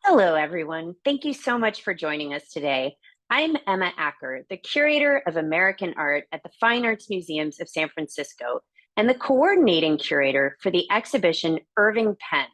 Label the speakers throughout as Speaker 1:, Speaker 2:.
Speaker 1: Hello, everyone. Thank you so much for joining us today. I'm Emma Acker, the curator of American art at the Fine Arts Museums of San Francisco and the coordinating curator for the exhibition Irving Penn,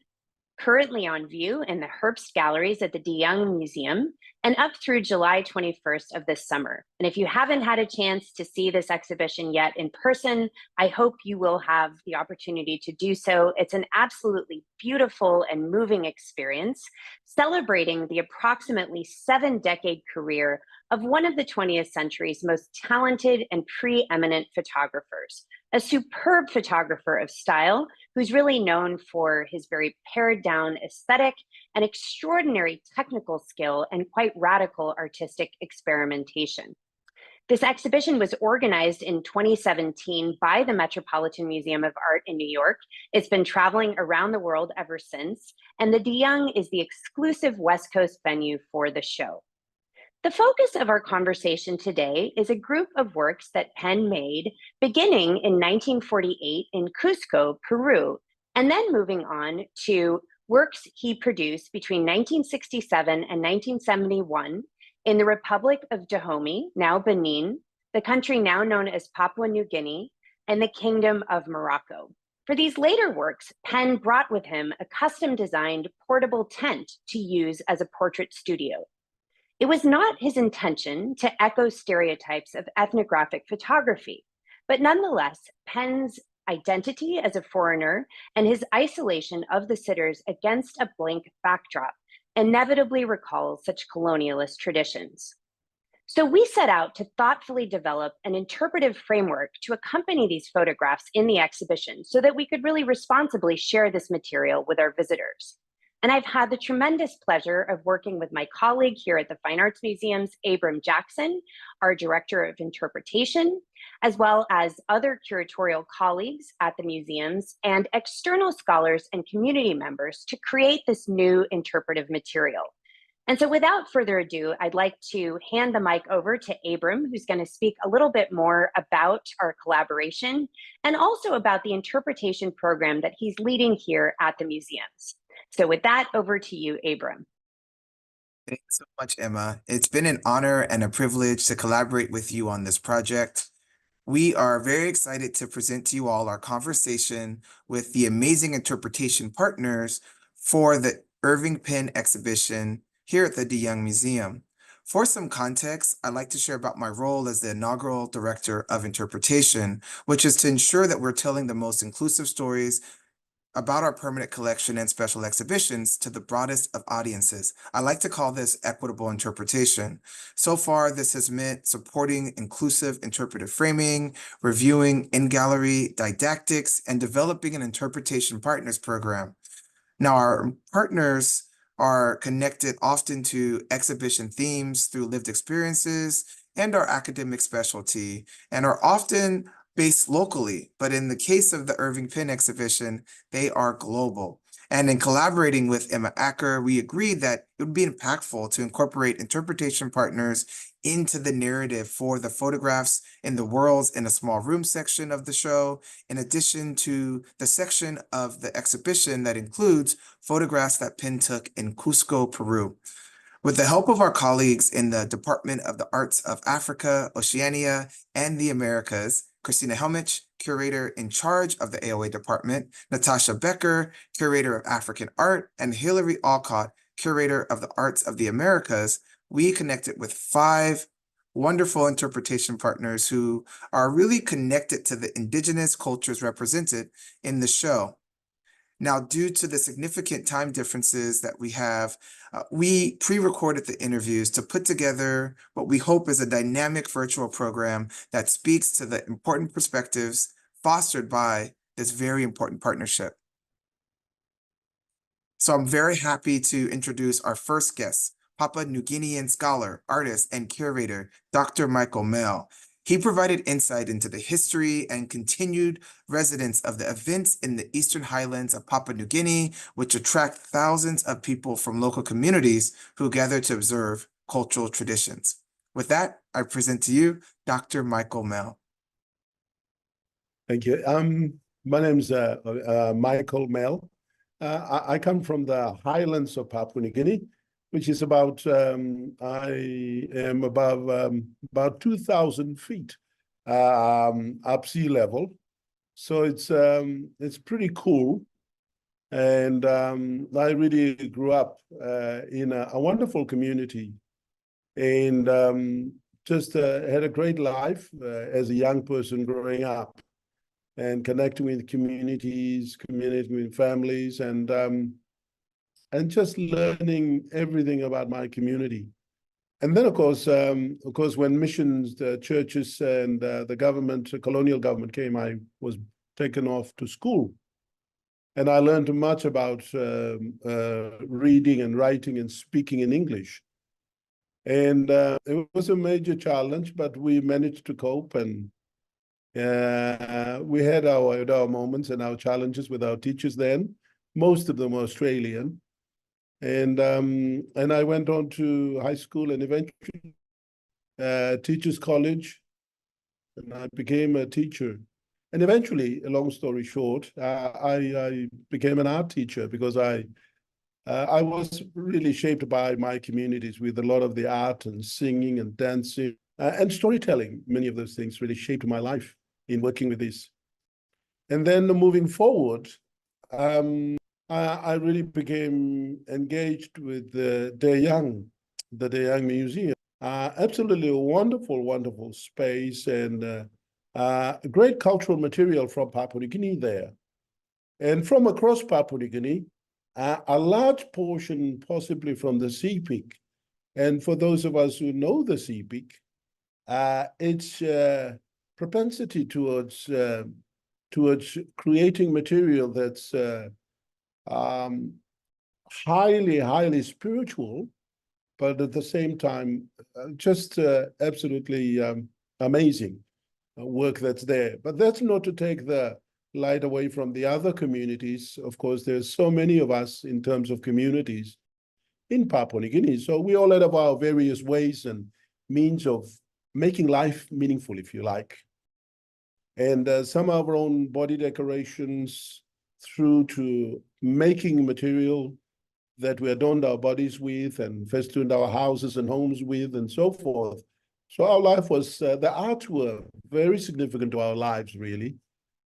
Speaker 1: currently on view in the Herbst Galleries at the de Young Museum and up through July 21st of this summer. And if you haven't had a chance to see this exhibition yet in person, I hope you will have the opportunity to do so. It's an absolutely beautiful and moving experience, celebrating the approximately 7-decade career of one of the 20th century's most talented and preeminent photographers, a superb photographer of style who's really known for his very pared down aesthetic and extraordinary technical skill and quite radical artistic experimentation. This exhibition was organized in 2017 by the Metropolitan Museum of Art in New York. It's been traveling around the world ever since, and the de Young is the exclusive West Coast venue for the show. The focus of our conversation today is a group of works that Penn made beginning in 1948 in Cusco, Peru, and then moving on to works he produced between 1967 and 1971 in the Republic of Dahomey, now Benin, the country now known as Papua New Guinea, and the Kingdom of Morocco. For these later works, Penn brought with him a custom-designed portable tent to use as a portrait studio. It was not his intention to echo stereotypes of ethnographic photography, but nonetheless, Penn's identity as a foreigner and his isolation of the sitters against a blank backdrop inevitably recalls such colonialist traditions. So we set out to thoughtfully develop an interpretive framework to accompany these photographs in the exhibition so that we could really responsibly share this material with our visitors. And I've had the tremendous pleasure of working with my colleague here at the Fine Arts Museums, Abram Jackson, our Director of Interpretation, as well as other curatorial colleagues at the museums and external scholars and community members to create this new interpretive material. And so without further ado, I'd like to hand the mic over to Abram, who's going to speak a little bit more about our collaboration and also about the interpretation program that he's leading here at the museums. So with that, over to you, Abram.
Speaker 2: Thanks so much, Emma. It's been an honor and a privilege to collaborate with you on this project. We are very excited to present to you all our conversation with the amazing interpretation partners for the Irving Penn exhibition here at the de Young Museum. For some context, I'd like to share about my role as the inaugural Director of Interpretation, which is to ensure that we're telling the most inclusive stories about our permanent collection and special exhibitions to the broadest of audiences. I like to call this equitable interpretation. So far, this has meant supporting inclusive interpretive framing, reviewing in-gallery didactics, and developing an interpretation partners program. Now, our partners are connected often to exhibition themes through lived experiences and our academic specialty, and are often based locally, but in the case of the Irving Penn exhibition, they are global. And in collaborating with Emma Acker, we agreed that it would be impactful to incorporate interpretation partners into the narrative for the photographs in the Worlds in a Small Room section of the show, in addition to the section of the exhibition that includes photographs that Penn took in Cusco, Peru. With the help of our colleagues in the Department of the Arts of Africa, Oceania, and the Americas, Christina Helmich, curator in charge of the AOA department, Natasha Becker, curator of African art, and Hilary Alcott, curator of the Arts of the Americas, we connected with 5 wonderful interpretation partners who are really connected to the indigenous cultures represented in the show. Now, due to the significant time differences that we have, we pre-recorded the interviews to put together what we hope is a dynamic virtual program that speaks to the important perspectives fostered by this very important partnership. So I'm very happy to introduce our first guest, Papua New Guinean scholar, artist, and curator, Dr. Michael Mell. He provided insight into the history and continued residence of the events in the Eastern Highlands of Papua New Guinea, which attract thousands of people from local communities who gather to observe cultural traditions. With that, I present to you Dr. Michael Mell.
Speaker 3: Thank you. My name's Michael Mell. I come from the highlands of Papua New Guinea, which is I am above about 2,000 feet up sea level. So it's pretty cool. And I really grew up in a wonderful community, and just had a great life as a young person growing up, and connecting with communities, communicating with families, and just learning everything about my community. And then, of course, when missions, the churches, and the government, the colonial government came, I was taken off to school. And I learned much about reading and writing and speaking in English. And it was a major challenge, but we managed to cope. And we had our moments and our challenges with our teachers then. Most of them were Australian. And I went on to high school and eventually teachers college, and I became a teacher. And eventually, a long story short, I became an art teacher because I was really shaped by my communities with a lot of the art and singing and dancing and storytelling. Many of those things really shaped my life in working with this. And then moving forward, I really became engaged with the De Young Museum. Absolutely wonderful, wonderful space, and great cultural material from Papua New Guinea there. And from across Papua New Guinea, a large portion possibly from the sea peak. And for those of us who know the sea peak, its propensity towards creating material that's highly, highly spiritual, but at the same time, just absolutely amazing work that's there. But that's not to take the light away from the other communities. Of course, there's so many of us in terms of communities in Papua New Guinea. So we all have our various ways and means of making life meaningful, if you like. And some of our own body decorations through to making material that we adorned our bodies with and festooned our houses and homes with and so forth. So our life was, the arts were very significant to our lives, really.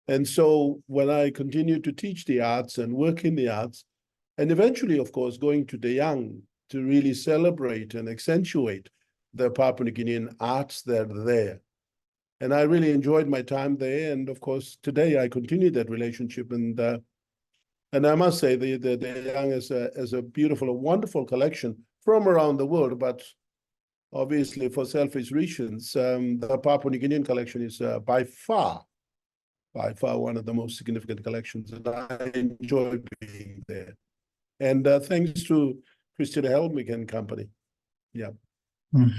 Speaker 3: And so when I continued to teach the arts and work in the arts, and eventually, of course, going to the young to really celebrate and accentuate the Papua New Guinean arts that are there. And I really enjoyed my time there. And of course, today I continue that relationship. And I must say, the Young is a beautiful, a wonderful collection from around the world. But obviously, for selfish reasons, the Papua New Guinean collection is by far one of the most significant collections. And I enjoy being there. And thanks to Christian Helmig and company. Yeah.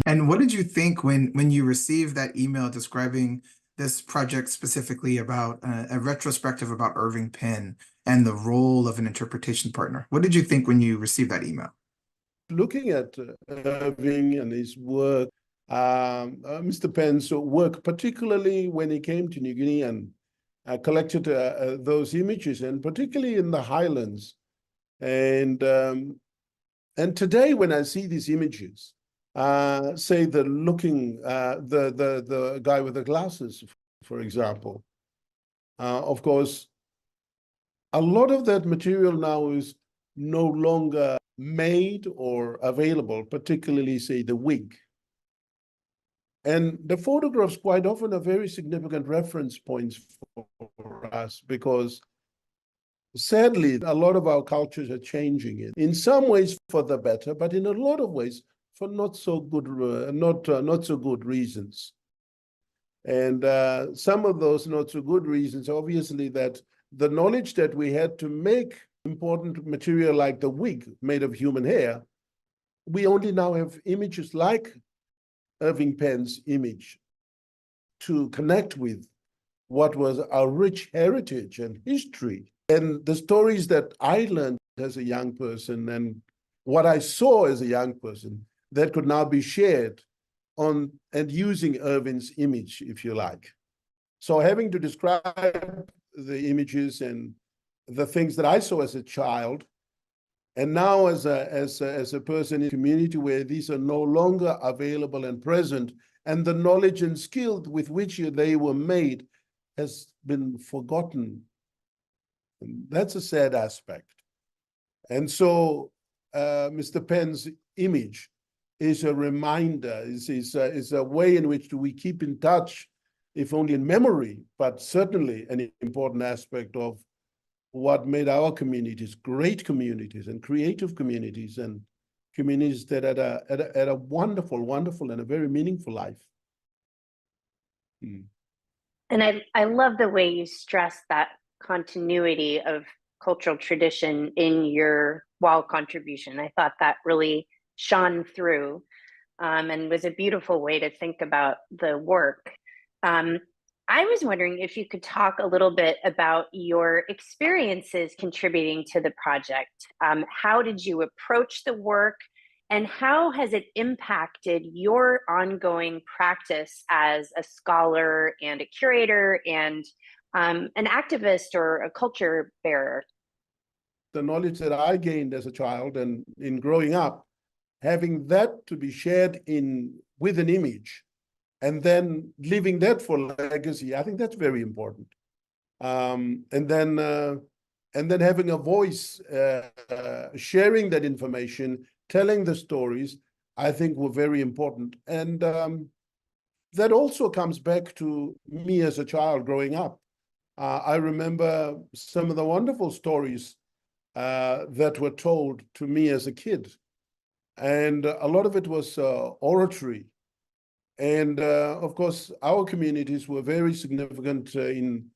Speaker 2: And what did you think when you received that email describing this project specifically about a retrospective about Irving Penn and the role of an interpretation partner? What did you think when you received that email?
Speaker 3: Looking at Irving and his work, Mr. Penn's work, particularly when he came to New Guinea and collected those images, and particularly in the highlands. And today, when I see these images, say the guy with the glasses, for example, of course, a lot of that material now is no longer made or available, particularly, say, the wig. And the photographs quite often are very significant reference points for us because sadly, a lot of our cultures are changing in some ways for the better, but in a lot of ways for not so good reasons. And some of those not so good reasons, obviously, that the knowledge that we had to make important material like the wig made of human hair, we only now have images like Irving Penn's image to connect with what was our rich heritage and history. And the stories that I learned as a young person and what I saw as a young person that could now be shared on and using Irving's image, if you like. So having to describe the images and the things that I saw as a child And now as a person in a community where these are no longer available and present, and the knowledge and skill with which they were made has been forgotten. And that's a sad aspect. And so Mr. Penn's image is a reminder, is a way in which we keep in touch, if only in memory, but certainly an important aspect of what made our communities great communities and creative communities and communities that had a wonderful, wonderful and a very meaningful life.
Speaker 1: And I love the way you stress that continuity of cultural tradition in your wall contribution. I thought that really shone through and was a beautiful way to think about the work. I was wondering if you could talk a little bit about your experiences contributing to the project. How did you approach the work, and how has it impacted your ongoing practice as a scholar and a curator and an activist or a culture bearer?
Speaker 3: The knowledge that I gained as a child and in growing up, having that to be shared with an image, and then leaving that for legacy, I think that's very important. And then having a voice, sharing that information, telling the stories, I think were very important. And that also comes back to me as a child growing up. I remember some of the wonderful stories that were told to me as a kid. And a lot of it was oratory. And of course, our communities were very significant in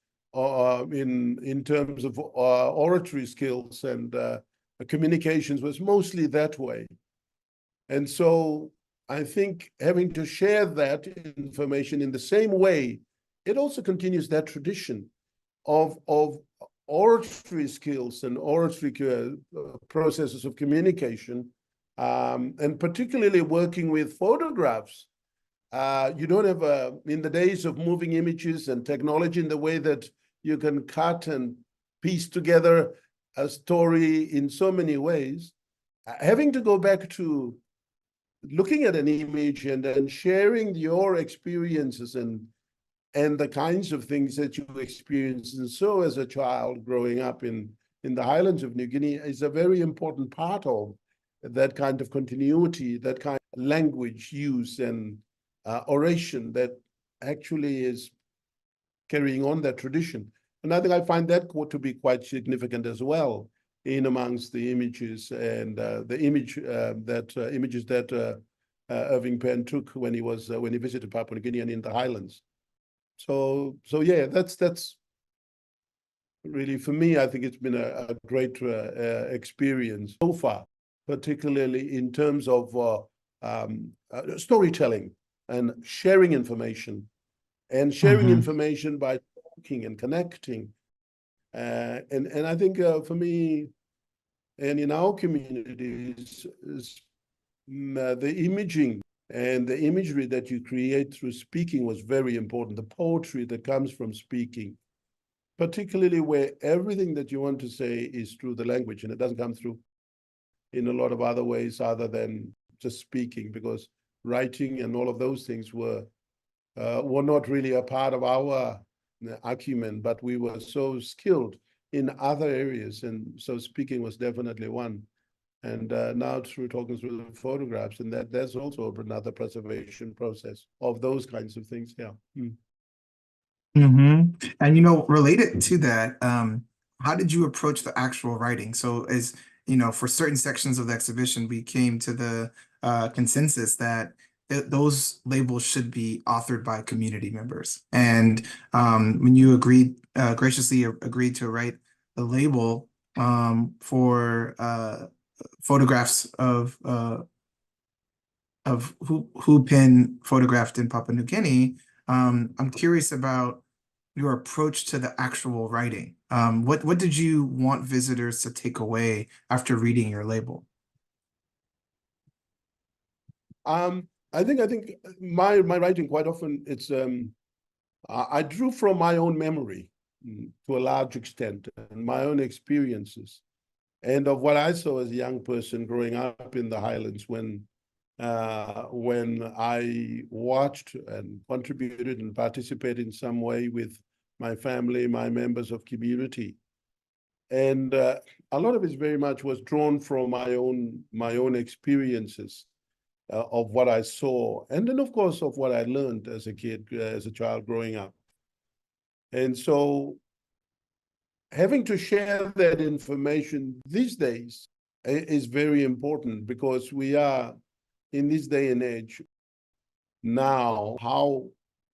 Speaker 3: terms of oratory skills, and communications was mostly that way. And so I think having to share that information in the same way, it also continues that tradition of oratory skills and oratory processes of communication, and particularly working with photographs. You don't have, in the days of moving images and technology, in the way that you can cut and piece together a story in so many ways, having to go back to looking at an image and then sharing your experiences and the kinds of things that you experienced. And so as a child growing up in the highlands of New Guinea is a very important part of that kind of continuity, that kind of language use and oration that actually is carrying on that tradition. And I think I find that to be quite significant as well in amongst the images and the images that Irving Penn took when he visited Papua New Guinea and in the highlands. So yeah, that's really, for me, I think it's been a great experience so far, particularly in terms of storytelling and sharing information, information by talking and connecting. And I think for me, and in our communities, the imaging and the imagery that you create through speaking was very important. The poetry that comes from speaking, particularly where everything that you want to say is through the language, and it doesn't come through in a lot of other ways other than just speaking, because writing and all of those things were not really a part of our acumen, but we were so skilled in other areas, and so speaking was definitely one. And now through talking through the photographs, and there's also another preservation process of those kinds of things. Yeah.
Speaker 2: And related to that, how did you approach the actual writing? So as for certain sections of the exhibition, we came to the consensus that those labels should be authored by community members. And when you graciously agreed to write the label for photographs of who Penn photographed in Papua New Guinea, I'm curious about your approach to the actual writing. What did you want visitors to take away after reading your label?
Speaker 3: I think my writing quite often it's I drew from my own memory to a large extent and my own experiences. and of what I saw as a young person growing up in the highlands when I watched and contributed and participated in some way with my family, my members of community. And a lot of it very much was drawn from my own experiences of what I saw, and then of course of what I learned as a kid, as a child growing up. And so having to share that information these days is very important, because we are in this day and age now, how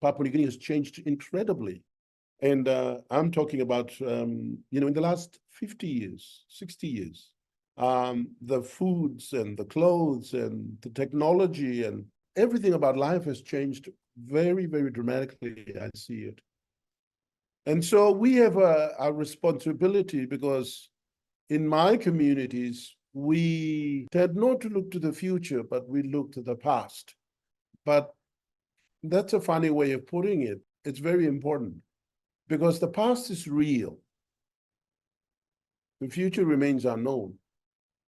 Speaker 3: Papua New Guinea has changed incredibly. And I'm talking about, in the last 50 years, 60 years, the foods and the clothes and the technology and everything about life has changed very, very dramatically. I see it. And so we have a responsibility, because in my communities, we tend not to look to the future, but we look to the past. But that's a funny way of putting it. It's very important, because the past is real. The future remains unknown.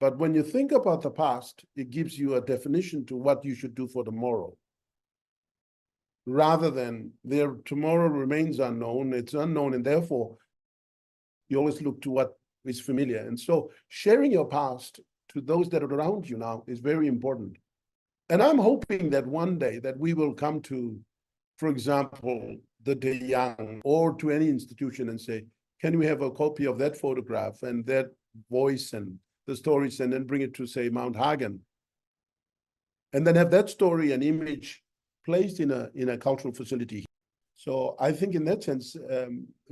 Speaker 3: But when you think about the past, it gives you a definition to what you should do for tomorrow. Rather than tomorrow remains unknown, it's unknown, and therefore you always look to what is familiar. And so sharing your past to those that are around you now is very important. And I'm hoping that one day that we will come to, for example, the De Young or to any institution and say, can we have a copy of that photograph and that voice and the stories, and then bring it to, say, Mount Hagen, and then have that story and image placed in a cultural facility. So I think in that sense,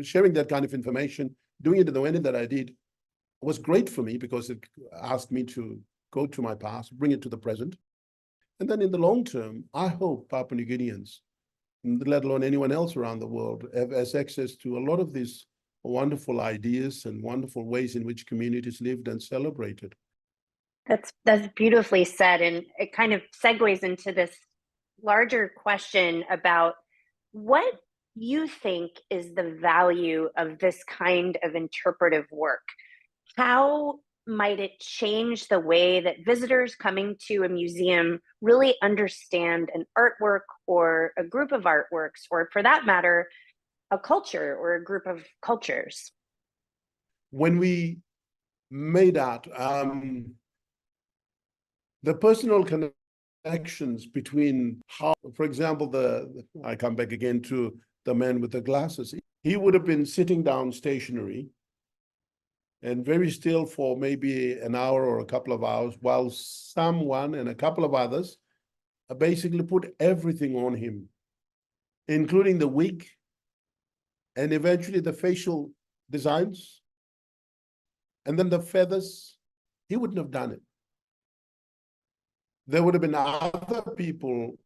Speaker 3: sharing that kind of information, doing it in the way that I did, was great for me, because it asked me to go to my past, bring it to the present. And then in the long term, I hope Papua New Guineans, let alone anyone else around the world, has access to a lot of these wonderful ideas and wonderful ways in which communities lived and celebrated.
Speaker 1: That's beautifully said. And it kind of segues into this larger question about what you think is the value of this kind of interpretive work. How might it change the way that visitors coming to a museum really understand an artwork or a group of artworks, or for that matter, a culture or a group of cultures?
Speaker 3: When we made art, the personal connections between how, for example, I come back again to the man with the glasses. He would have been sitting down stationary and very still for maybe an hour or a couple of hours, while someone and a couple of others basically put everything on him, including the wig and eventually the facial designs, and then the feathers. He wouldn't have done it. There would have been other people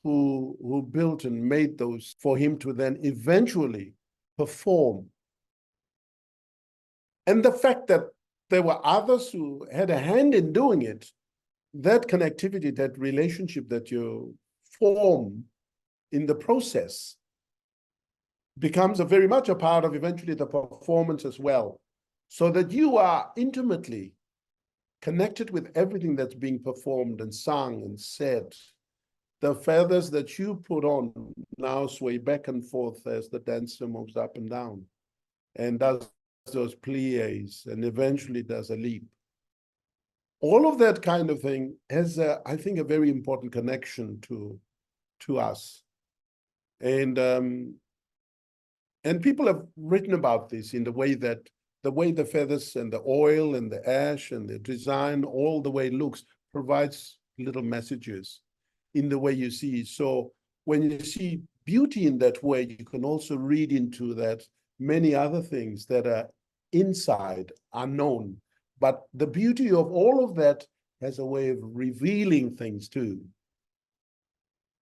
Speaker 3: who built and made those for him to then eventually perform. And the fact that there were others who had a hand in doing it, that connectivity, that relationship that you form in the process, becomes very much a part of eventually the performance as well, so that you are intimately connected with everything that's being performed and sung and said. The feathers that you put on now sway back and forth as the dancer moves up and down and does those plies and eventually does a leap. All of that kind of thing has, I think, a very important connection to us. And people have written about this in the way the feathers and the oil and the ash and the design, all the way it looks, provides little messages in the way you see. So when you see beauty in that way, you can also read into that many other things that are inside, unknown. But the beauty of all of that has a way of revealing things too.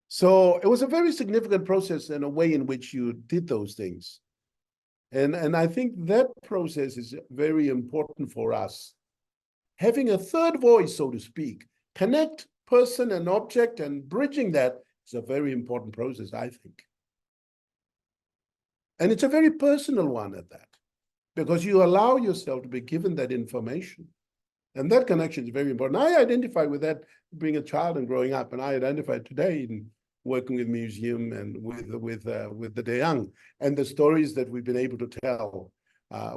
Speaker 3: So it was a very significant process and a way in which you did those things. And I think that process is very important for us. Having a third voice, so to speak, connect person and object, and bridging that is a very important process, I think. And it's a very personal one at that. because you allow yourself to be given that information. And that connection is very important. I identify with that being a child and growing up, and I identify today in working with museum and with the young and the stories that we've been able to tell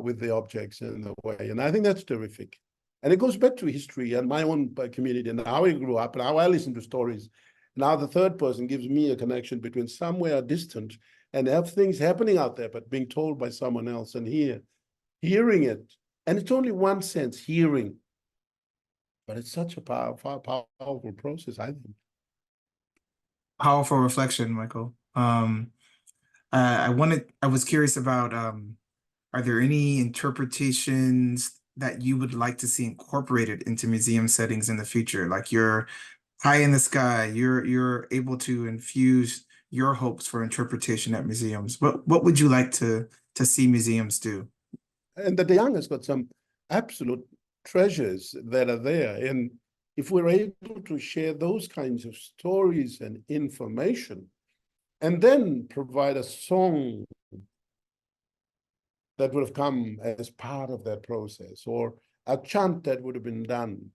Speaker 3: with the objects and the way. And I think that's terrific. And it goes back to history and my own community and how I grew up and how I listen to stories. Now the third person gives me a connection between somewhere distant and have things happening out there, but being told by someone else and hearing it. And it's only one sense, hearing. But it's such a powerful process, I think.
Speaker 2: Powerful reflection, Michael. I was curious about, are there any interpretations that you would like to see incorporated into museum settings in the future? Like you're high in the sky, you're able to infuse your hopes for interpretation at museums. What would you like to see museums do?
Speaker 3: And the young has got some absolute treasures that are there. And if we're able to share those kinds of stories and information, and then provide a song that would have come as part of that process, or a chant that would have been done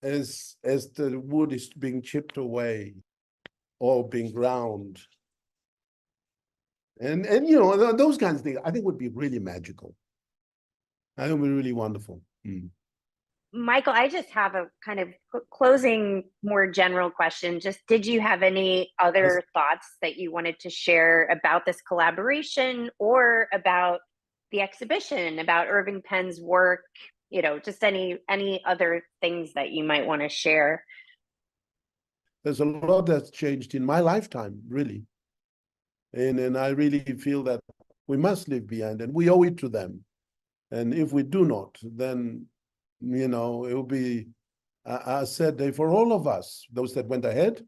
Speaker 3: as the wood is being chipped away or being ground. And you know, those kinds of things, I think would be really magical. I think it would be really wonderful.
Speaker 1: Michael, I just have a kind of closing, more general question. Just did you have any other thoughts that you wanted to share about this collaboration or about the exhibition, about Irving Penn's work? You know, just any other things that you might want to share?
Speaker 3: There's a lot that's changed in my lifetime, really. And I really feel that we must leave behind and we owe it to them. And if we do not, then, you know, it will be a sad day for all of us, those that went ahead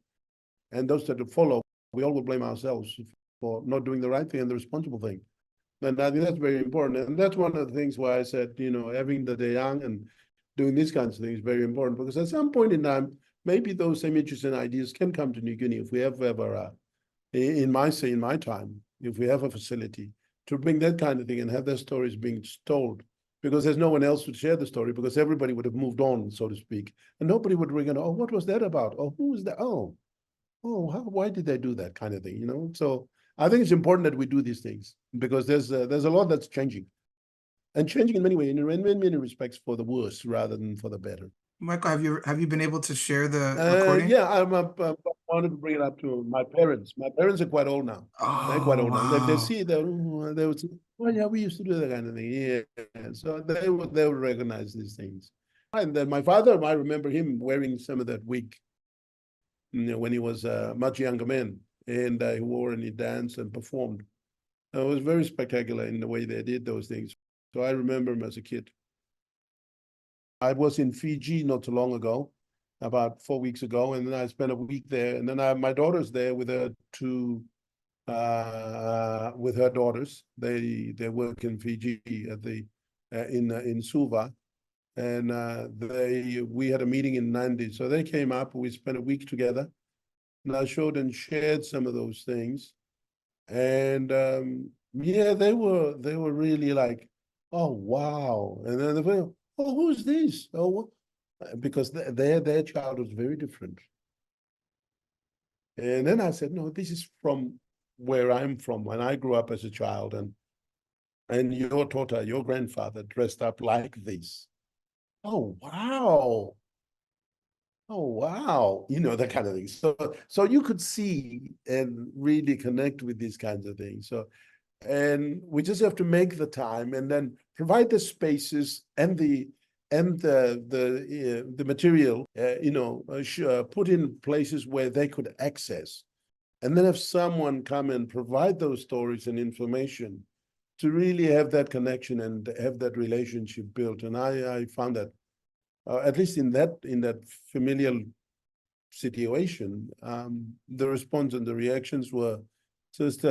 Speaker 3: and those that follow. We all will blame ourselves for not doing the right thing and the responsible thing. And I think that's very important. And that's one of the things why I said, you know, having the young and doing these kinds of things is very important, because at some point in time, maybe those images and ideas can come to New Guinea if we have ever, in my time, if we have a facility to bring that kind of thing and have their stories being told, because there's no one else to share the story, because everybody would have moved on, so to speak, and nobody would ring it. Oh, what was that about? Oh, who was that? Oh, why did they do that kind of thing? You know, so I think it's important that we do these things, because there's a lot that's changing, and changing in many ways, in many respects, for the worse rather than for the better.
Speaker 2: Michael, have you been able to share the recording?
Speaker 3: Yeah, I wanted to bring it up to my parents. My parents are quite old now. They're quite old now. They see that they would say, "Well, yeah, we used to do that kind of thing." Yeah, so they would recognize these things. And then my father, I remember him wearing some of that wig, you know, when he was a much younger man, and he wore and he danced and performed. It was very spectacular in the way they did those things. So I remember him as a kid. I was in Fiji not too long ago, about 4 weeks ago, and then I spent a week there. And then my daughter's there with her with her daughters. They work in Fiji at the in Suva, and we had a meeting in Nandi. So they came up. We spent a week together, and I showed and shared some of those things. And yeah, they were really like, oh wow, and then they were, oh, who's this? Oh, because their childhood was very different. And then I said, no, this is from where I'm from when I grew up as a child, and your Tota, your grandfather, dressed up like this. Oh wow. Oh wow, you know, that kind of thing. So you could see and really connect with these kinds of things. So, and we just have to make the time and then provide the spaces and the material, you know, put in places where they could access, and then have someone come and provide those stories and information to really have that connection and have that relationship built. And I found that at least in that familial situation, the response and the reactions were just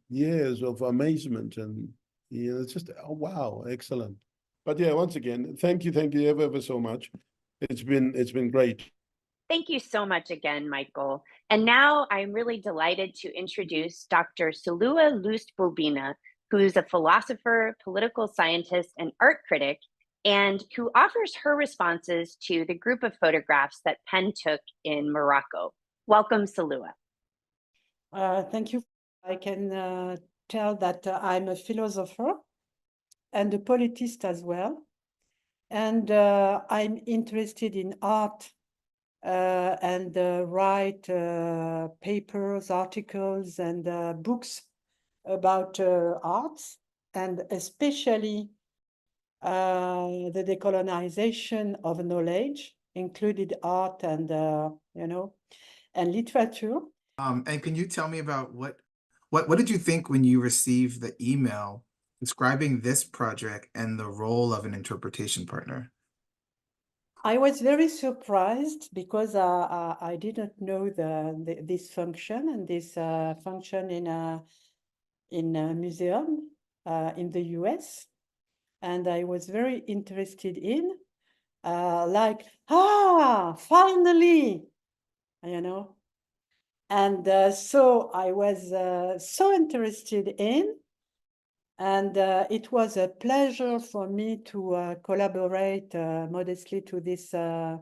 Speaker 3: years of amazement, and you know, it's just, oh wow, excellent. But yeah, once again, thank you ever so much. It's been great.
Speaker 1: Thank you so much again, Michael. And now I'm really delighted to introduce Dr. Seloua Luste Boulbina, who's a philosopher, political scientist, and art critic, and who offers her responses to the group of photographs that Penn took in Morocco. Welcome, Salua.
Speaker 4: Thank you. I can tell that I'm a philosopher and a politist as well. And I'm interested in art and write papers, articles, and books about arts, and especially the decolonization of knowledge, included art and, and literature.
Speaker 2: And can you tell me about what did you think when you received the email describing this project and the role of an interpretation partner?
Speaker 4: I was very surprised because I didn't know this function, and this function in a museum in the US, and I was very interested in finally, and so I was so interested in. And it was a pleasure for me to collaborate modestly to this work,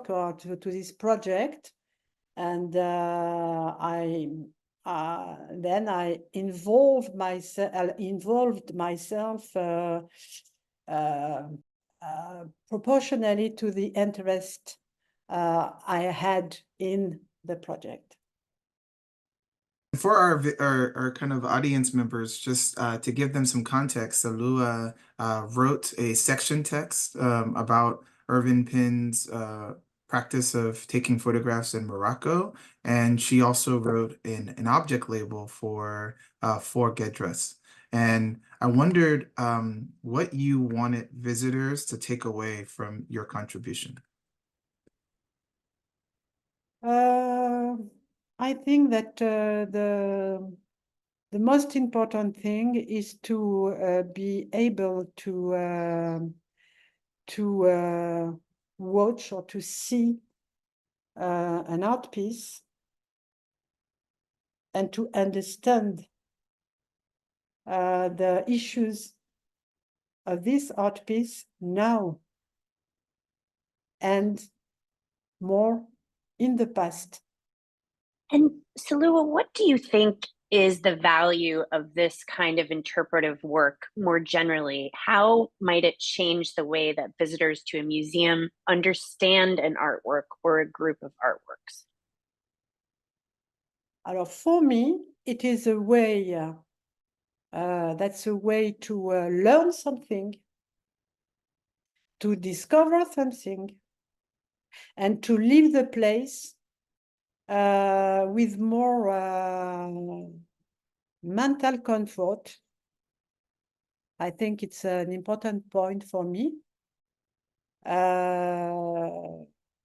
Speaker 4: or to this project. And then I involved myself proportionally to the interest I had in the project.
Speaker 2: For our kind of audience members, just to give them some context, Salua wrote a section text about Irving Penn's practice of taking photographs in Morocco, and she also wrote an object label for Gedres. And I wondered what you wanted visitors to take away from your contribution.
Speaker 4: I think that the most important thing is to be able to watch or to see an art piece and to understand the issues of this art piece now and more in the past.
Speaker 1: And Salua, what do you think is the value of this kind of interpretive work more generally? How might it change the way that visitors to a museum understand an artwork or a group of artworks?
Speaker 4: Alors, for me, it is a way, that's a way to learn something, to discover something, and to leave the place with more mental comfort. I think it's an important point for me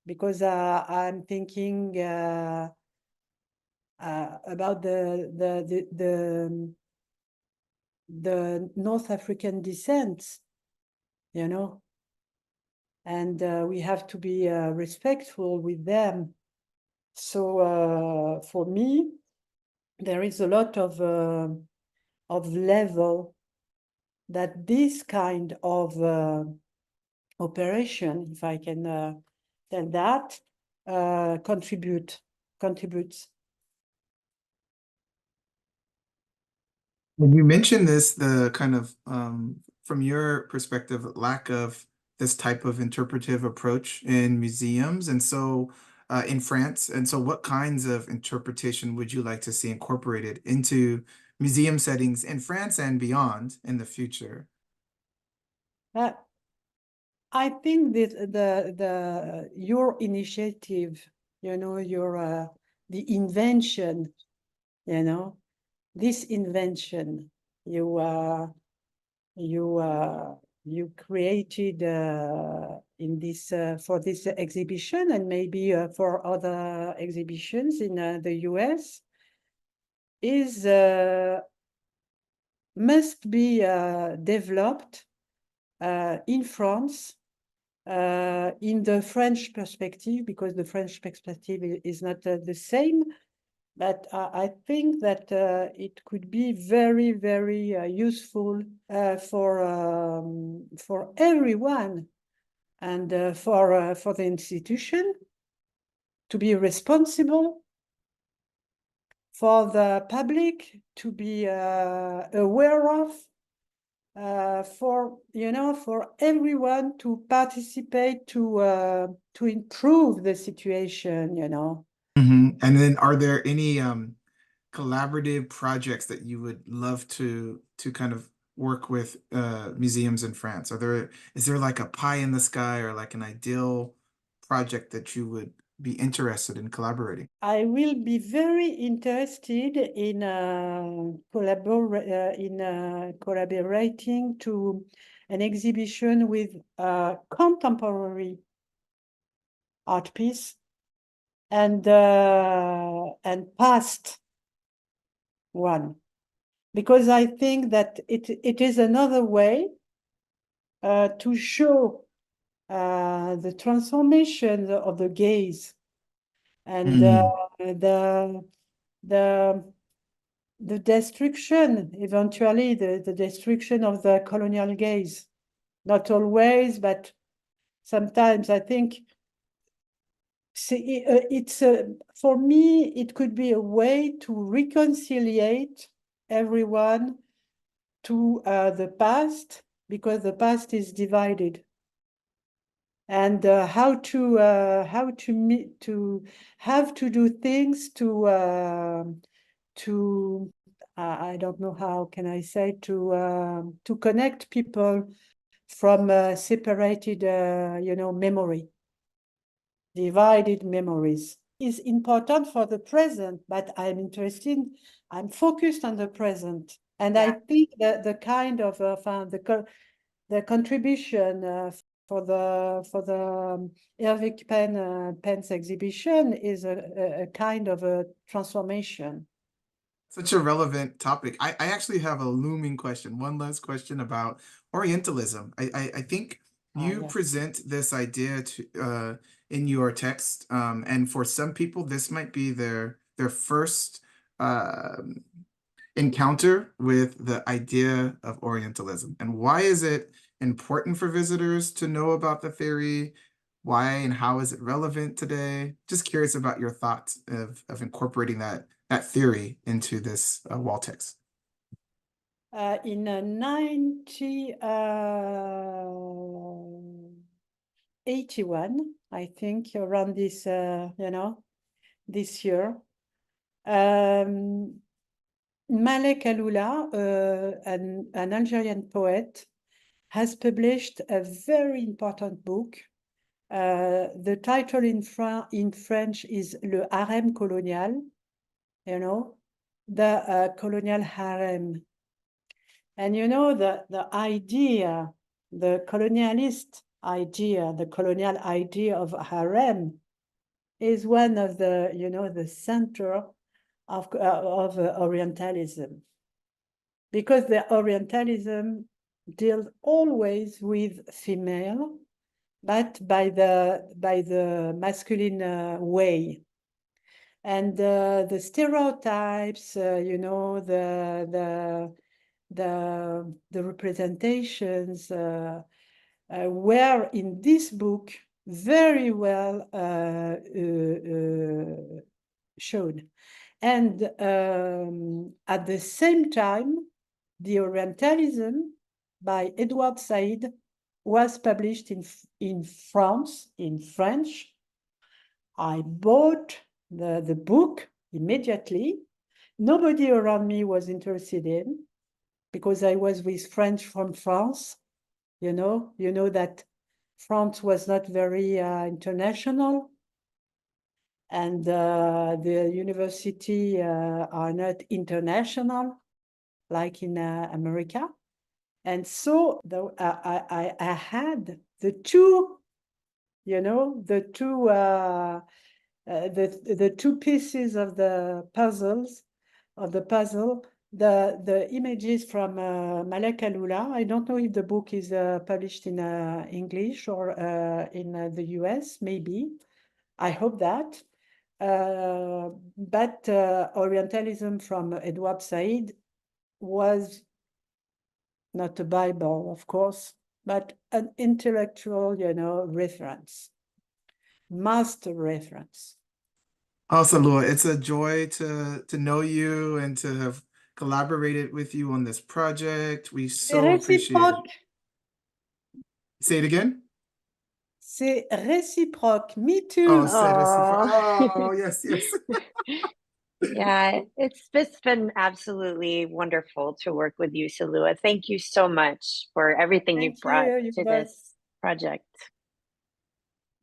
Speaker 4: because I'm thinking about the North African descent, and we have to be respectful with them. So for me, there is a lot of level that this kind of operation, if I can tell that, contributes.
Speaker 2: When you mentioned this, the kind of, from your perspective, lack of this type of interpretive approach in museums, and so in France, and so what kinds of interpretation would you like to see incorporated into museum settings in France and beyond in the future?
Speaker 4: I think that your initiative, your the invention, this invention you created in this for this exhibition, and maybe for other exhibitions in the US, is must be developed in France in the French perspective, because the French perspective is not the same But I think that it could be very, very useful for everyone, and for the institution to be responsible, for the public to be aware of, for everyone to participate to improve the situation.
Speaker 2: And then are there any collaborative projects that you would love to kind of work with museums in France? Is there like a pie in the sky or like an ideal project that you would be interested in collaborating?
Speaker 4: I will be very interested in collaborating to an exhibition with contemporary art piece and past one, because I think that it is another way to show the transformation of the gaze and the destruction, eventually the destruction of the colonial gaze. Not always, but sometimes. I think it's for me, it could be a way to reconciliate everyone to the past, because the past is divided, and how to do things to I don't know how can I say, to connect people from separated memory. Divided memories is important for the present, but I'm focused on the present. And I think that the kind of the contribution for the Irving Penn's exhibition is a kind of a transformation.
Speaker 2: Such a relevant topic. I actually have a looming question, one last question about Orientalism. I think you present this idea to in your text, and for some people, this might be their first encounter with the idea of Orientalism. And why is it important for visitors to know about the theory? Why and how is it relevant today? Just curious about your thoughts of incorporating that theory into this wall text.
Speaker 4: In 1981, I think, around this, this year, Malek Alula, an Algerian poet, has published a very important book. The title in French is Le Harem Colonial, the colonial harem. And the idea, the colonialist idea, the colonial idea of harem is one of the, the center of Orientalism, because the Orientalism deals always with female, but by the masculine way. And the stereotypes, the representations were in this book very well shown. And at the same time, the Orientalism by Edward Said was published in France, in French. I bought the book immediately. Nobody around me was interested in, because I was with French from France. You know that France was not very international, and the university are not international like in America. And so I had the two, the two pieces of the puzzle, the images from Malek Alula. I don't know if the book is published in English or in the US, maybe. I hope that. But Orientalism from Edward Said was not a Bible, of course, but an intellectual, reference, master reference.
Speaker 2: Oh, Salua, it's a joy to know you and to have collaborated with you on this project. We so appreciate it.
Speaker 4: Réciproque.
Speaker 2: Say it again.
Speaker 4: C'est réciproque. Me too.
Speaker 2: Oh, c'est
Speaker 1: Aw.
Speaker 2: réciproque. Oh, yes, yes.
Speaker 1: Yeah, it's just been absolutely wonderful to work with you, Seloua. Thank you so much for everything you've
Speaker 4: Thank
Speaker 1: brought
Speaker 4: you
Speaker 1: to
Speaker 4: both.
Speaker 1: this project.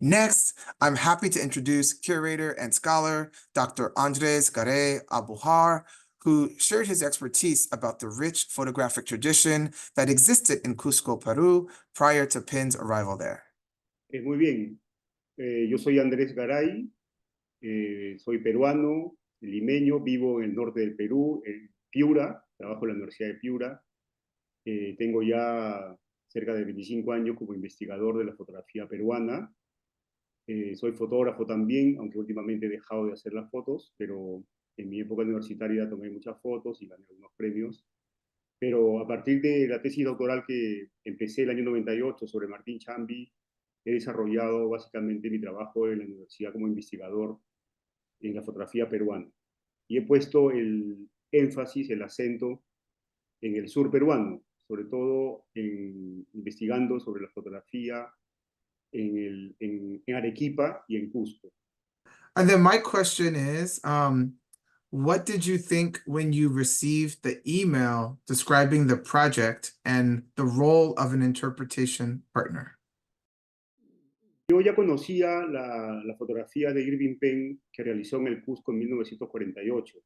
Speaker 2: Next, I'm happy to introduce curator and scholar Dr. Andrés Garay Albújar, who shared his expertise about the rich photographic tradition that existed in Cusco, Peru, prior to Penn's arrival there.
Speaker 5: Muy bien, yo soy Andrés Garay, soy peruano, limeño, vivo en el norte del Perú, en Piura, trabajo en la Universidad de Piura. Tengo ya cerca de 25 años como investigador de la fotografía peruana. Soy fotógrafo también, aunque últimamente he dejado de hacer las fotos, pero en mi época universitaria tomé muchas fotos y gané algunos premios. Pero a partir de la tesis doctoral que empecé el año 98 sobre Martín Chambi, he desarrollado básicamente mi trabajo en la universidad como investigador en la fotografía peruana. Y he puesto el énfasis, el acento en el sur peruano, sobre todo investigando sobre la fotografía en Arequipa y en Cusco.
Speaker 2: And then my question is, what did you think when you received the email describing the project and the role of an interpretation partner?
Speaker 5: Yo ya conocía la fotografía de Irving Penn que realizó en el Cusco en 1948,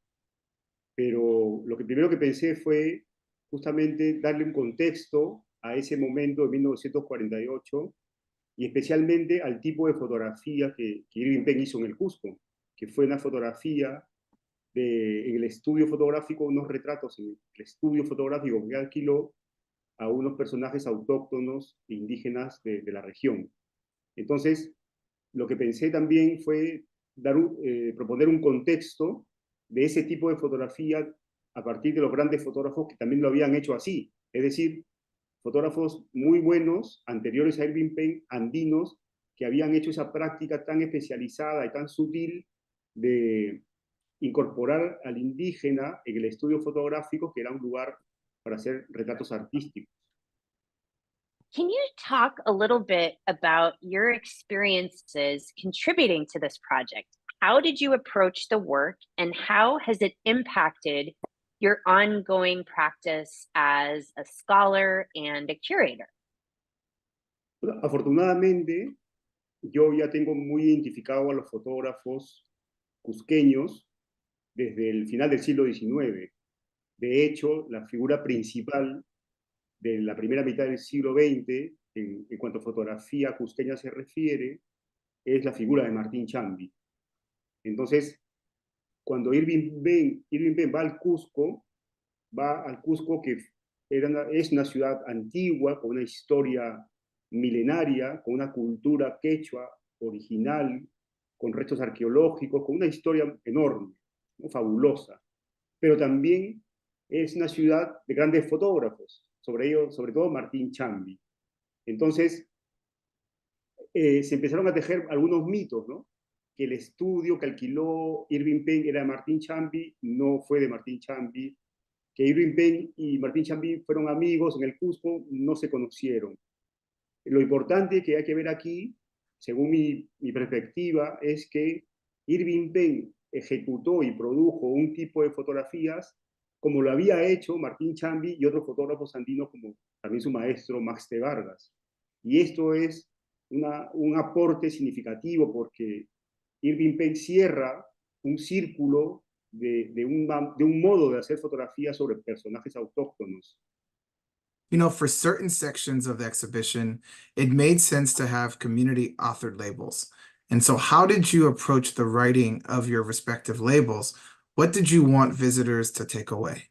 Speaker 5: pero lo primero que pensé fue justamente darle un contexto a ese momento de 1948 y especialmente al tipo de fotografía que Irving Penn hizo en el Cusco, que fue una fotografía en el estudio fotográfico, unos retratos en el estudio fotográfico que alquiló a unos personajes autóctonos e indígenas de la región. Entonces, lo que pensé también fue proponer un contexto de ese tipo de fotografía a partir de los grandes fotógrafos que también lo habían hecho así. Es decir, fotógrafos muy buenos, anteriores a Irving Penn, andinos, que habían hecho esa práctica tan especializada y tan sutil de incorporar al indígena en el estudio fotográfico, que era un lugar para hacer retratos artísticos.
Speaker 1: Can you talk a little bit about your experiences contributing to this project? How did you approach the work and how has it impacted your ongoing practice as a scholar and a curator?
Speaker 5: Afortunadamente, yo ya tengo muy identificado a los fotógrafos cusqueños desde el final del siglo XIX. De hecho, la figura principal de la primera mitad del siglo XX, en cuanto a fotografía cusqueña se refiere, es la figura de Martín Chambi. Entonces, cuando Irving Penn va al Cusco que es una ciudad antigua, con una historia milenaria, con una cultura quechua original, con restos arqueológicos, con una historia enorme, ¿no? Fabulosa. Pero también es una ciudad de grandes fotógrafos, sobre todo Martín Chambi. Entonces, se empezaron a tejer algunos mitos, ¿no? Que el estudio que alquiló Irving Penn era de Martín Chambi, no fue de Martín Chambi, que Irving Penn y Martín Chambi fueron amigos en el Cusco, no se conocieron. Lo importante que hay que ver aquí, según mi perspectiva, es que Irving Penn ejecutó y produjo un tipo de fotografías como lo había hecho Martín Chambi y otros fotógrafos andinos como también su maestro Max de Vargas. Y esto es un aporte significativo porque Irving Penn cierra un círculo de un modo de hacer fotografías sobre personajes autóctonos.
Speaker 2: You know, for certain sections of the exhibition, it made sense to have community authored labels. And so how did you approach the writing of your respective labels? What did you want visitors to take away?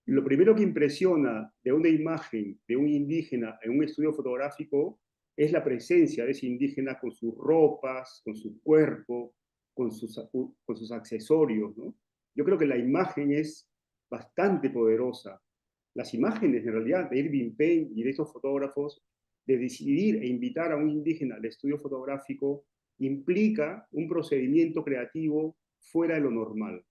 Speaker 5: Lo primero que impresiona de una imagen de un indígena en un estudio fotográfico es la presencia de ese indígena con sus ropas, con su cuerpo, con sus accesorios, ¿no? Yo creo que la imagen es bastante poderosa. Las imágenes, en realidad, de Irving Penn y de estos fotógrafos, de decidir e invitar a un indígena al estudio fotográfico, implica un procedimiento creativo fuera de lo normal,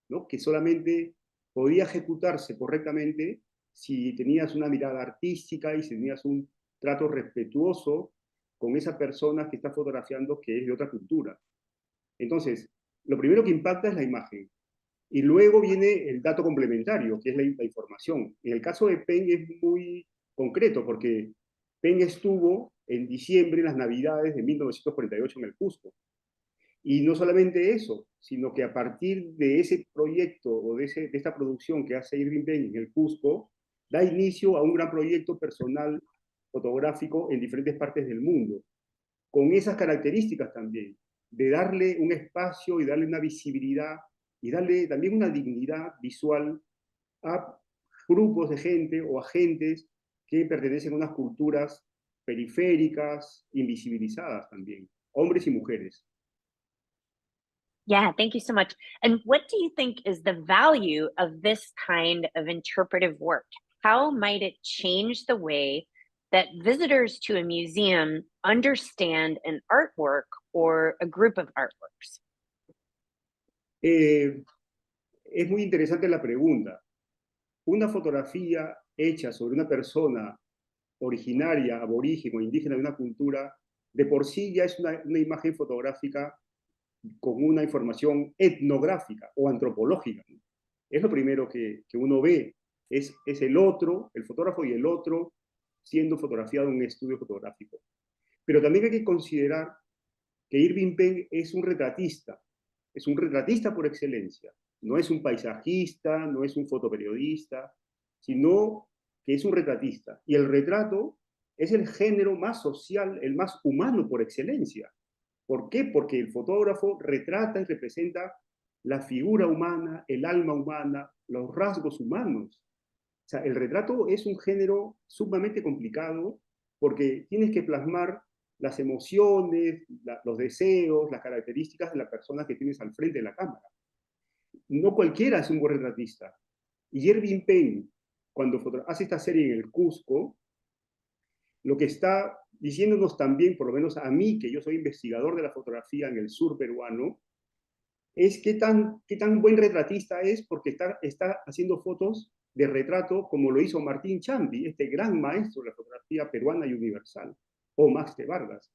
Speaker 5: ¿no? Que solamente podía ejecutarse correctamente si tenías una mirada artística y si tenías un trato respetuoso con esa persona que está fotografiando que es de otra cultura. Entonces, lo primero que impacta es la imagen. Y luego viene el dato complementario, que es la información. En el caso de Penn es muy concreto, porque Penn estuvo en diciembre, en las Navidades de 1948 en el Cusco. Y no solamente eso, sino que a partir de ese proyecto o de esta producción que hace Irving Penn en el Cusco, da inicio a un gran proyecto personal fotográfico en diferentes partes del mundo, con esas características también, de darle un espacio y darle una visibilidad y darle también una dignidad visual a grupos de gente o a gentes que pertenecen a unas culturas periféricas, invisibilizadas también, hombres y mujeres.
Speaker 1: Yeah, thank you so much. And what do you think is the value of this kind of interpretive work? How might it change the way that visitors to a museum understand an artwork or a group of artworks?
Speaker 5: Es muy interesante la pregunta. Una fotografía hecha sobre una persona originaria, aborigen o indígena de una cultura, de por sí ya es una imagen fotográfica con una información etnográfica o antropológica, ¿no? Es lo primero que uno ve, es el otro, el fotógrafo y el otro siendo fotografiado en un estudio fotográfico. Pero también hay que considerar que Irving Penn es un retratista por excelencia. No es un paisajista, no es un fotoperiodista, sino que es un retratista. Y el retrato es el género más social, el más humano por excelencia. ¿Por qué? Porque el fotógrafo retrata y representa la figura humana, el alma humana, los rasgos humanos. O sea, el retrato es un género sumamente complicado porque tienes que plasmar las emociones, los deseos, las características de la persona que tienes al frente de la cámara. No cualquiera es un buen retratista. Y Irving Penn, cuando hace esta serie en el Cusco, lo que está diciéndonos también, por lo menos a mí, que yo soy investigador de la fotografía en el sur peruano, es qué tan buen retratista es porque está haciendo fotos de retrato como lo hizo Martín Chambi, este gran maestro de la fotografía peruana y universal, o Max de Vargas.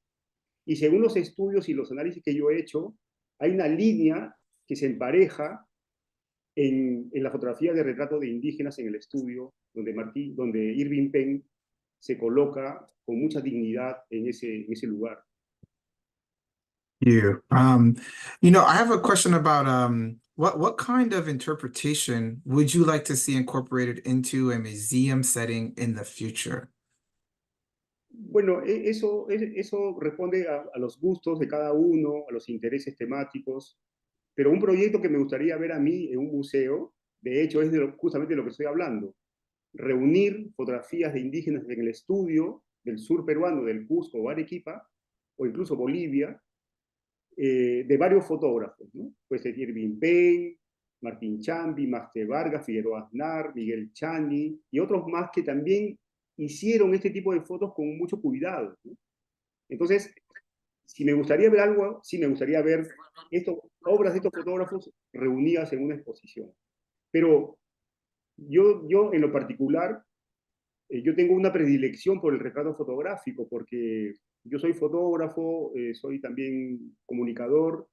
Speaker 5: Y según los estudios y los análisis que yo he hecho, hay una línea que se empareja en la fotografía de retrato de indígenas en el estudio, donde Irving Penn se coloca con mucha dignidad en ese lugar.
Speaker 2: You. I have a question about what kind of interpretation would you like to see incorporated into a museum setting in the future?
Speaker 5: Bueno, eso responde a los gustos de cada uno, a los intereses temáticos, pero un proyecto que me gustaría ver a mí en un museo, de hecho, es justamente de lo que estoy hablando. Reunir fotografías de indígenas en el estudio del sur peruano, del Cusco o Arequipa, o incluso Bolivia, de varios fotógrafos, ¿no? Puede ser Irving Penn, Martín Chambi, Max de Vargas, Figueroa Aznar, Miguel Chani y otros más que también hicieron este tipo de fotos con mucho cuidado, ¿no? Entonces, si me gustaría ver algo, sí me gustaría ver obras de estos fotógrafos reunidas en una exposición. Pero yo en lo particular, yo tengo una predilección por el retrato fotográfico, porque yo soy fotógrafo, soy también comunicador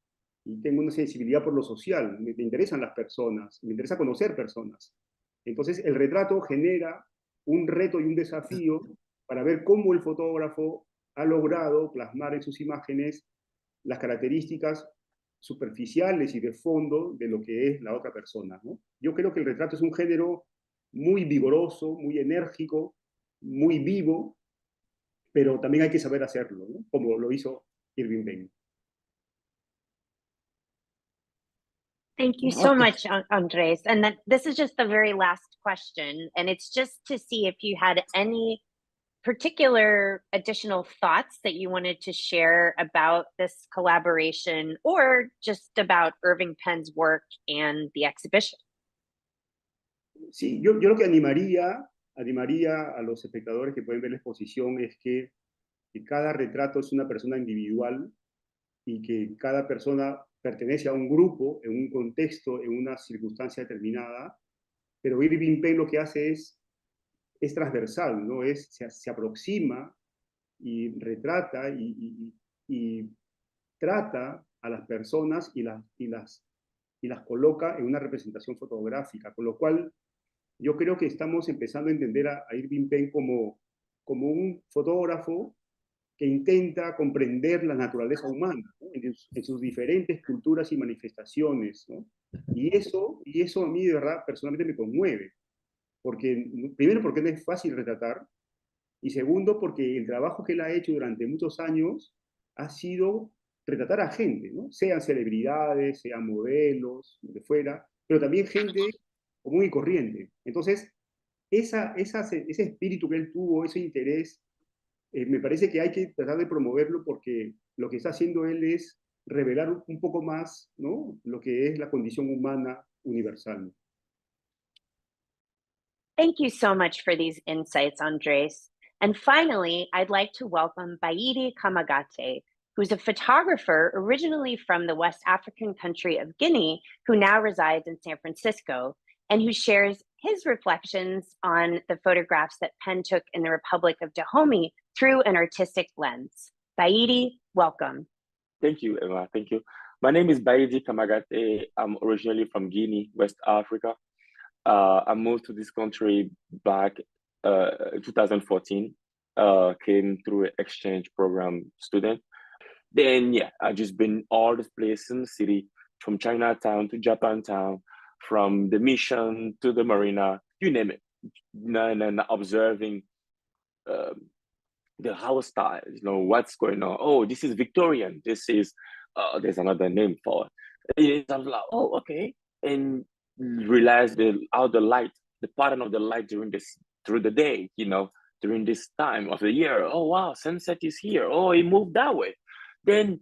Speaker 5: y tengo una sensibilidad por lo social. Me interesan las personas, me interesa conocer personas. Entonces, el retrato genera un reto y un desafío para ver cómo el fotógrafo ha logrado plasmar en sus imágenes las características superficiales y de fondo de lo que es la otra persona, ¿no? Yo creo que el retrato es un género muy vigoroso, muy enérgico, muy vivo, pero también hay que saber hacerlo, ¿no? Como lo hizo Irving Penn.
Speaker 1: Thank you so much, Andres. And this is just the very last question. And it's just to see if you had any particular additional thoughts that you wanted to share about this collaboration or just about Irving Penn's work and the exhibition?
Speaker 5: Sí, yo lo que animaría a los espectadores que pueden ver la exposición es que cada retrato es una persona individual y que cada persona pertenece a un grupo, en un contexto, en una circunstancia determinada, pero Irving Penn lo que hace es transversal, ¿no? Se aproxima y retrata y trata a las personas y las coloca en una representación fotográfica, con lo cual yo creo que estamos empezando a entender a Irving Penn como un fotógrafo que intenta comprender la naturaleza humana, ¿no? en sus diferentes culturas y manifestaciones, ¿no? Y eso a mí de verdad personalmente me conmueve, porque primero porque no es fácil retratar, y segundo porque el trabajo que él ha hecho durante muchos años ha sido retratar a gente, ¿no? Sean celebridades, sean modelos, de fuera, pero también gente común y corriente. Entonces, ese espíritu que él tuvo, ese interés, me parece que hay que tratar de promoverlo porque lo que está haciendo él es revelar un poco más, ¿no? Lo que es la condición humana universal.
Speaker 1: Thank you so much for these insights, Andres. And finally, I'd like to welcome Baidi Kamagate, who's a photographer originally from the West African country of Guinea, who now resides in San Francisco, and who shares his reflections on the photographs that Penn took in the Republic of Dahomey through an artistic lens. Baidi, welcome.
Speaker 6: Thank you, Emma. Thank you. My name is Baidi Kamagate. I'm originally from Guinea, West Africa. I moved to this country back in 2014. Came through an exchange program student. Then, yeah, I've just been all the places in the city, from Chinatown to Japantown, from the Mission to the Marina, you name it. And observing the house style, what's going on. Oh, this is Victorian. This is, there's another name for it. I'm like, oh, okay. And realize how the light, the pattern of the light through the day, during this time of the year. Oh, wow, sunset is here. Oh, it moved that way. Then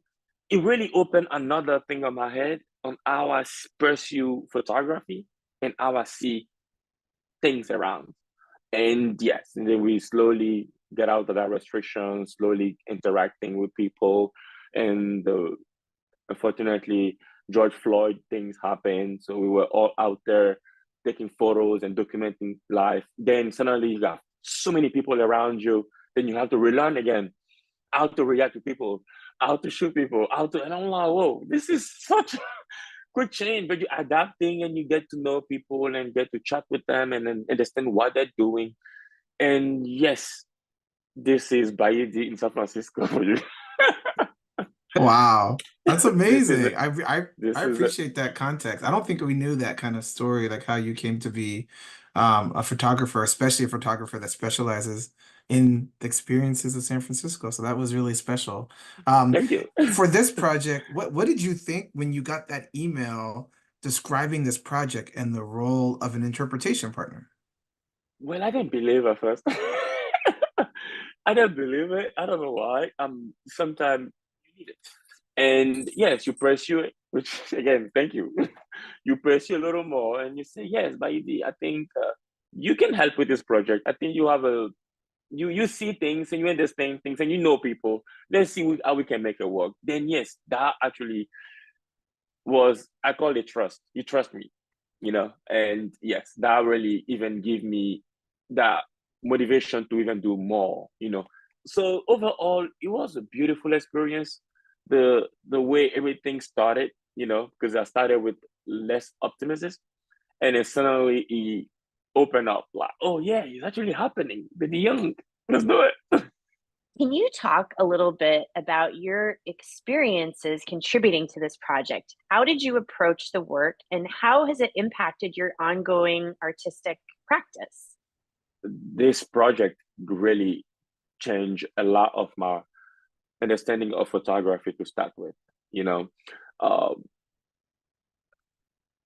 Speaker 6: it really opened another thing on my head on how I pursue photography and how I see things around. And yes, and then we slowly get out of that restriction, slowly interacting with people. And unfortunately, George Floyd things happened. So we were all out there taking photos and documenting life. Then suddenly you got so many people around you. Then you have to relearn again how to react to people, how to shoot people, and I'm like, whoa, this is such a quick change, but you're adapting and you get to know people and get to chat with them and then understand what they're doing. And yes, this is Baidi in San Francisco for you.
Speaker 2: Wow, that's amazing. I
Speaker 6: this is
Speaker 2: appreciate that context. I don't think we knew that kind of story, like how you came to be a photographer, especially a photographer that specializes in the experiences of San Francisco. So that was really special.
Speaker 6: Thank you.
Speaker 2: For this project, what did you think when you got that email describing this project and the role of an interpretation partner?
Speaker 6: Well, I didn't believe it first. I didn't believe it. I don't know why. Sometimes you need it. And yes, you pursue it, which again, thank you. You pursue a little more and you say, yes, Baidi, I think you can help with this project. I think you have you see things and you understand things and you know people. Let's see how we can make it work. Then yes, that actually was, I call it trust. You trust me, and yes, that really even give me that motivation to even do more, So overall, it was a beautiful experience. The way everything started, because I started with less optimism, and then suddenly it opened up like, oh yeah, it's actually happening. But young, let's do it.
Speaker 1: Can you talk a little bit about your experiences contributing to this project? How did you approach the work and how has it impacted your ongoing artistic practice?
Speaker 6: This project really changed a lot of my understanding of photography to start with.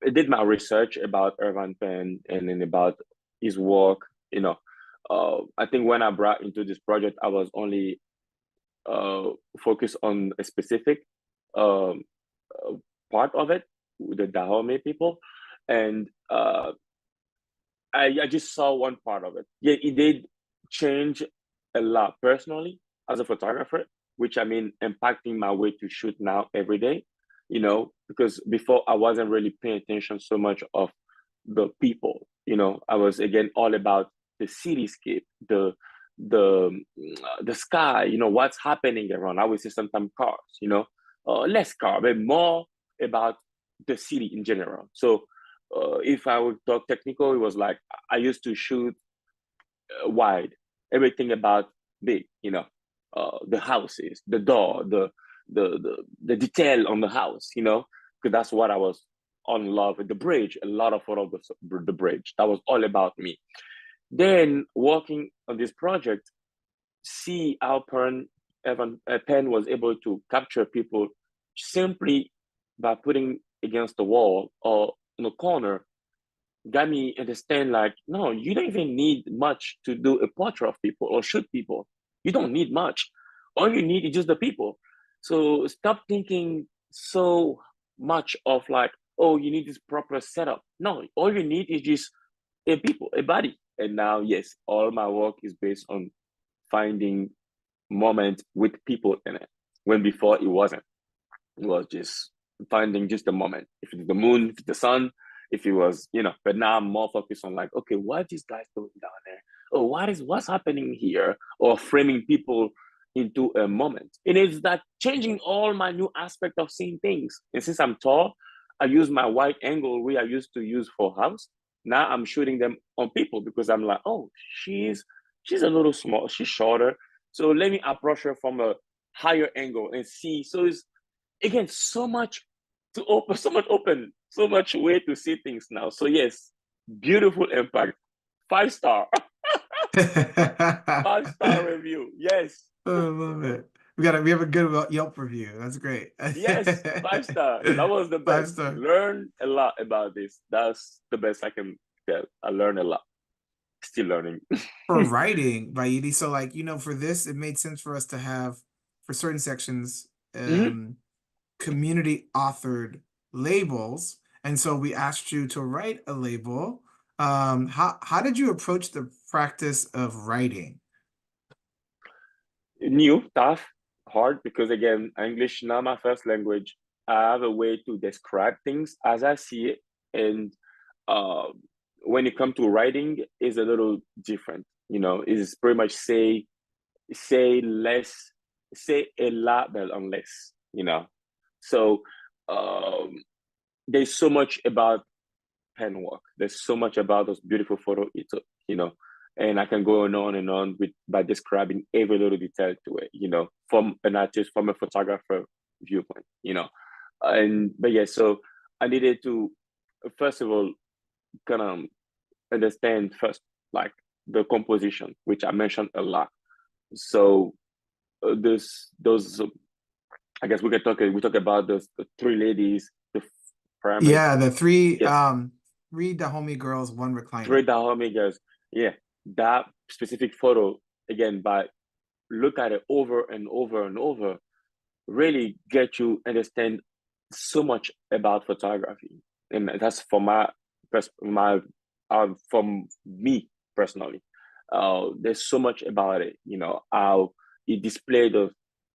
Speaker 6: I did my research about Irving Penn and then about his work, I think when I brought into this project, I was only focused on a specific part of it, the Dahomey people, and I just saw one part of it. Yeah, it did change a lot personally as a photographer, which I mean impacting my way to shoot now every day, you know, because before I wasn't really paying attention so much of the people, you know, I was again all about the cityscape, the sky, you know, what's happening around. I would say sometimes cars, you know, less car, but more about the city in general. So if I would talk technical, it was like I used to shoot wide, everything about big, you know, the houses, the door, the detail on the house, you know, because that's what I was on love with. The bridge, a lot of photos of the bridge. That was all about me. Then working on this project, see how Penn was able to capture people simply by putting against the wall or in a corner, got me understand like, no, you don't even need much to do a portrait of people or shoot people. You don't need much. All you need is just the people. So stop thinking so much of like, oh, you need this proper setup. No, all you need is just a people, a body. And now, yes, all my work is based on finding moment with people in it. When before it wasn't. It was just finding just the moment. If it's the moon, if it's the sun, if it was, you know, but now I'm more focused on like, okay, what these guys doing down there? Oh, what's happening here? Or framing people into a moment. And it's that changing all my new aspect of seeing things. And since I'm tall, I use my wide angle where I used to use for house. Now I'm shooting them on people because I'm like, oh, she's a little small, she's shorter. So let me approach her from a higher angle and see. So it's again so much to open, so much way to see things now. So yes, beautiful impact. 5-star. 5-star review. Yes.
Speaker 2: Oh, I love it. We have a good Yelp review. That's great.
Speaker 6: Yes, 5-star. That was the best.
Speaker 2: 5-star.
Speaker 6: Learn a lot about this. That's the best I can tell. I learned a lot. Still learning.
Speaker 2: For writing, Baidi, so like, you know, for this, it made sense for us to have, for certain sections, community authored labels. And so we asked you to write a label. How did you approach the practice of writing?
Speaker 6: New, tough, hard, because again, English not my first language. I have a way to describe things as I see it. And when it comes to writing, is a little different. You know, it's pretty much say less, say a lot, but on less, you know. So there's so much about pen work. There's so much about those beautiful photos it took, you know. And I can go on and on by describing every little detail to it, you know, from an artist, from a photographer viewpoint, you know. But yeah, so I needed to first of all kind of understand first like the composition, which I mentioned a lot. So those I guess we talk about the 3 ladies, the pyramid.
Speaker 2: Yeah, the 3
Speaker 6: Yes.
Speaker 2: 3 Dahomey girls, 1 recliner.
Speaker 6: 3 Dahomey girls. Yeah, that specific photo again, by look at it over and over and over, really get you understand so much about photography, and that's from from me personally. There's so much about it, you know, how he displayed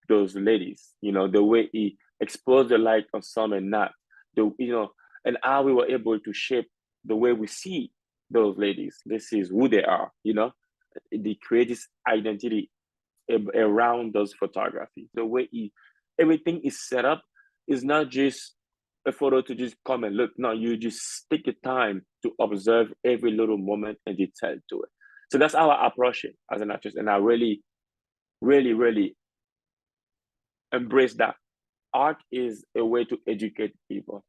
Speaker 6: those ladies, you know, the way he exposed the light on some and not, you know, and how we were able to shape the way we see those ladies. This is who they are, you know. They create this identity around those photography. The way everything is set up is not just a photo to just come and look. No, you just take the time to observe every little moment and detail to it. So that's how I approach it as an artist. And I really, really, really embrace that. Art is a way to educate people.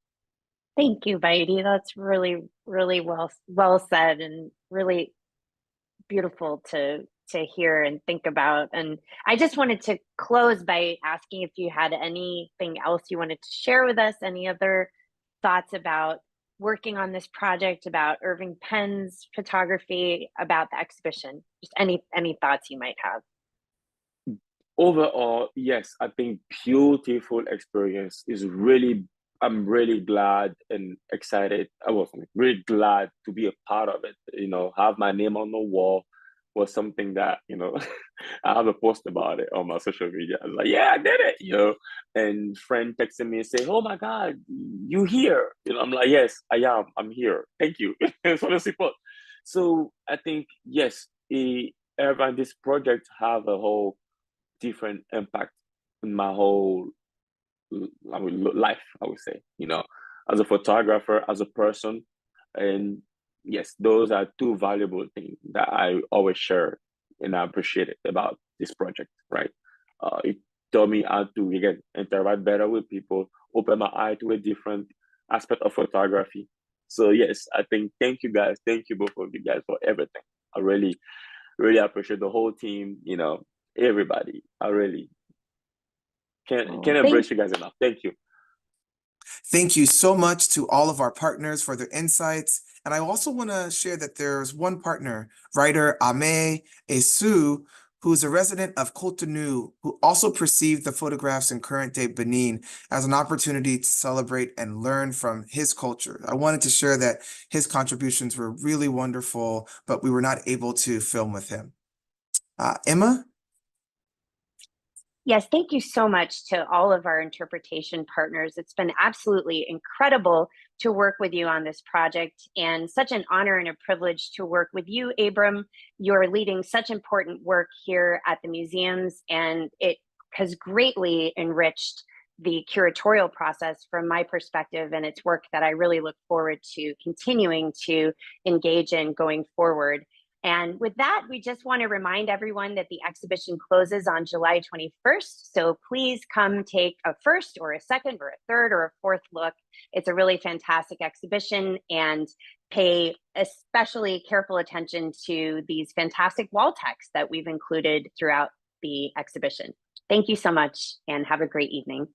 Speaker 1: Thank you, Baidi. That's really, really well said, and really beautiful to hear and think about. And I just wanted to close by asking if you had anything else you wanted to share with us, any other thoughts about working on this project, about Irving Penn's photography, about the exhibition? Just any thoughts you might have.
Speaker 6: Overall, yes, I think beautiful experience is really, I'm really glad and excited. I was really glad to be a part of it. You know, have my name on the wall was something that, you know, I have a post about it on my social media. I was like, yeah, I did it, you know. And friend texted me and say, oh my God, you here? You know, I'm like, yes, I am. I'm here. Thank you for the support. So I think, yes, Evan, this project have a whole different impact in my whole life, I would say, you know, as a photographer, as a person. And yes, those are two valuable things that I always share and I appreciate it about this project, right? It taught me how to, again, interact better with people, open my eye to a different aspect of photography. So yes, I think, thank you guys. Thank you both of you guys for everything. I really, really appreciate the whole team, you know, everybody. I really can't embrace you guys enough. Thank you.
Speaker 2: Thank you so much to all of our partners for their insights. And I also want to share that there's one partner, writer Ame Esu, who's a resident of Cotonou, who also perceived the photographs in current-day Benin as an opportunity to celebrate and learn from his culture. I wanted to share that his contributions were really wonderful, but we were not able to film with him. Emma?
Speaker 1: Yes, thank you so much to all of our interpretation partners. It's been absolutely incredible to work with you on this project, and such an honor and a privilege to work with you, Abram. You're leading such important work here at the museums, and it has greatly enriched the curatorial process from my perspective, and it's work that I really look forward to continuing to engage in going forward. And with that, we just want to remind everyone that the exhibition closes on July 21st. So please come take a first or a second or a third or a fourth look. It's a really fantastic exhibition, and pay especially careful attention to these fantastic wall texts that we've included throughout the exhibition. Thank you so much and have a great evening.